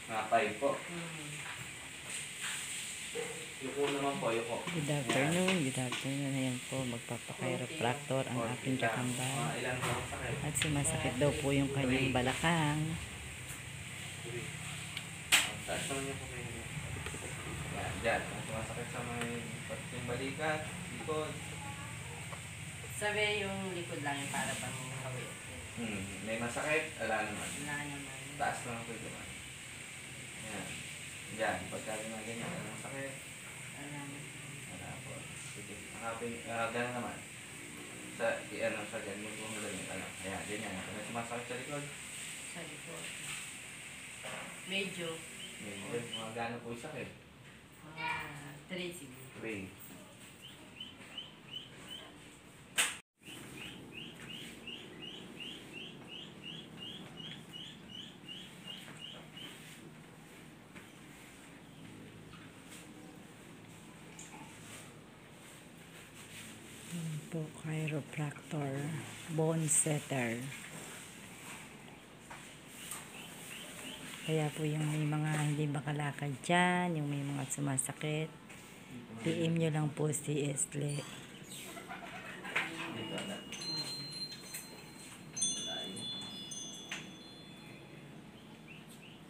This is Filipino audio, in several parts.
Napay po. Yuko naman po, yuko. Good afternoon. Good afternoon. Ayan po, magpapaka-chiropractor ang aking kakambal. At sumasakit daw po yung kanyang balakang. Taas naman niyo po kayo. Yan, dyan. Kung sumasakit sa yung balikat, likod. Sabi yung likod lang yung para pang hawit. May masakit, wala naman. Wala naman. Taas naman po ito naman. Yan. Dyan, pagka ganyan, masakit. Wala naman. Wala po. Sige. Gano'n naman. Sa ganyan po mo ganyan. Ayan, ganyan. Kung may sumasakit sa likod. Sa likod. Medyo. Mga gano'n po yung sakit. 3 siguro. 3. Ayan po, chiropractor. Bone setter. Kaya po yung may mga hindi makalakad dyan, yung may mga sumasakit, PM nyo lang po si Esle.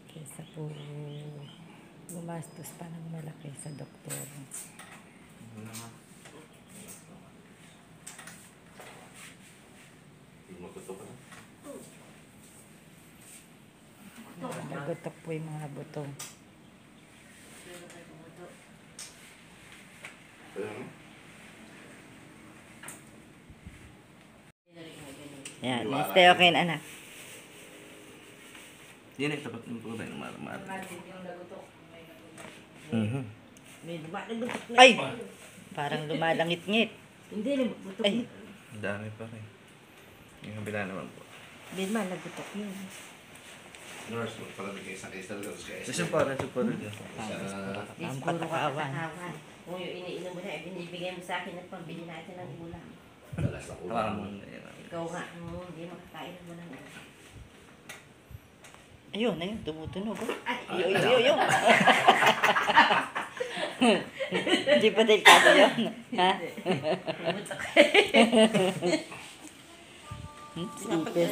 Kesa po gumastos pa ng malaki sa doktor. Nagutok po yung mga buto. Yan, stay okay na anak. Yan ay tapat ng po tayo ng maramar. Yung nagutok. May lumalagbutok na. Ay! Parang lumalangit-ngit. Hindi, nagbutok Ay! na. Ang dami pa rin. Yung kabila naman po. Hindi, lumalagbutok yun. Nurse, magpalagay kayo sa case talaga. Kasi parang ito po rin. Please, Ang puro ka patakawan. patawan. Kung yung iniinom mo na, binibigay mo sa akin at pambili natin ng ulam. Dalas na ulo. Hawakan mo na. Ikaw nga, hindi makakain mo ng ulam. Ayun, ayun, tumutunog. Oh. Ay, Yung. Hindi pa delikado yun. Ha? Bumutok. Ipis.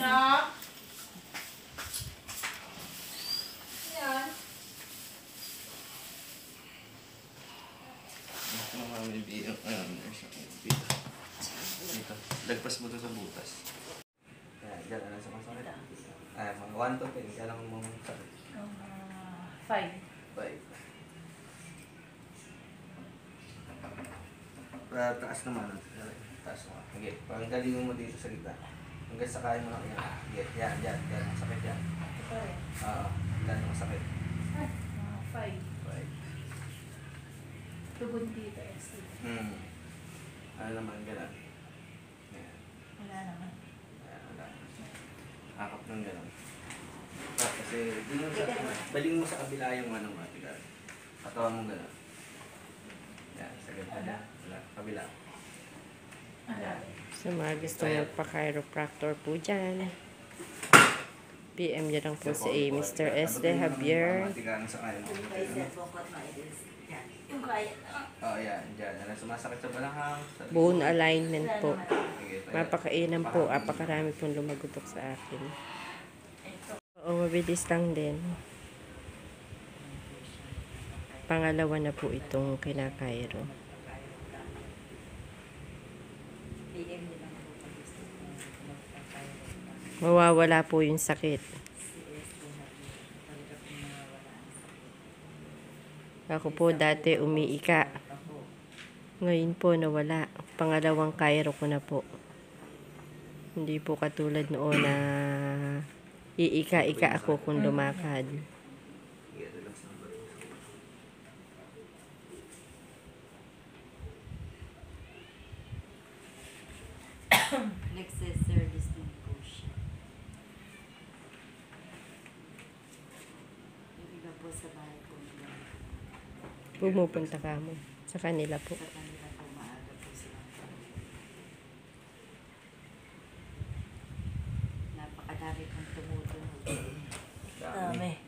Lagpas mo to sa butas. Diyan na sa masakit. Ay, mga 1 to 10. Kaya lang mga sakit. 5. 5. Taas naman. Taas naman. Okay. Panggalingin mo dito sa gitna. Hanggang sa kaya mo lang yan. Okay. Yan. Yan. Masakit yan. Ito rin. Yan. Masakit. 5. 5. Tubod dito. Ano naman, gano'n. Yan. Wala naman. Ayan, wala. Akap ng gano'n. Kasi, baling mo sa kabila yung ano nga, tiga. Katawan mo gano'n. Yan, sa ganda. Wala, kabila. Yan. So, mga gusto magpa-chiropractor po dyan. PM nyo lang po si Mr. Esle Javier. Matigaan sa kaya mo. Yung kaya. Yan, dyan. Ano, sumasakit sa balakang. Bone alignment po. Sige, tayo. Mapakainan po. Apakarami pong lumagutok sa akin. Oo, mabilis lang din. Pangalawa na po itong kinakairo. PM nyo lang po pag gusto mo magpapakain. Mawawala po yung sakit. Ako po dati umiika. Ngayon po nawala. Pangalawang kairo ko na po. Hindi po katulad noon na iika-ika ako kung lumakad. Sige, relax lang ba? Nagsiservice din po siya. Yung iba po sa bahay po. Pumupunta ka mo. Sa kanila po. Sa kanila po maaga po sila. Napakadami pong tumutunog. Dami.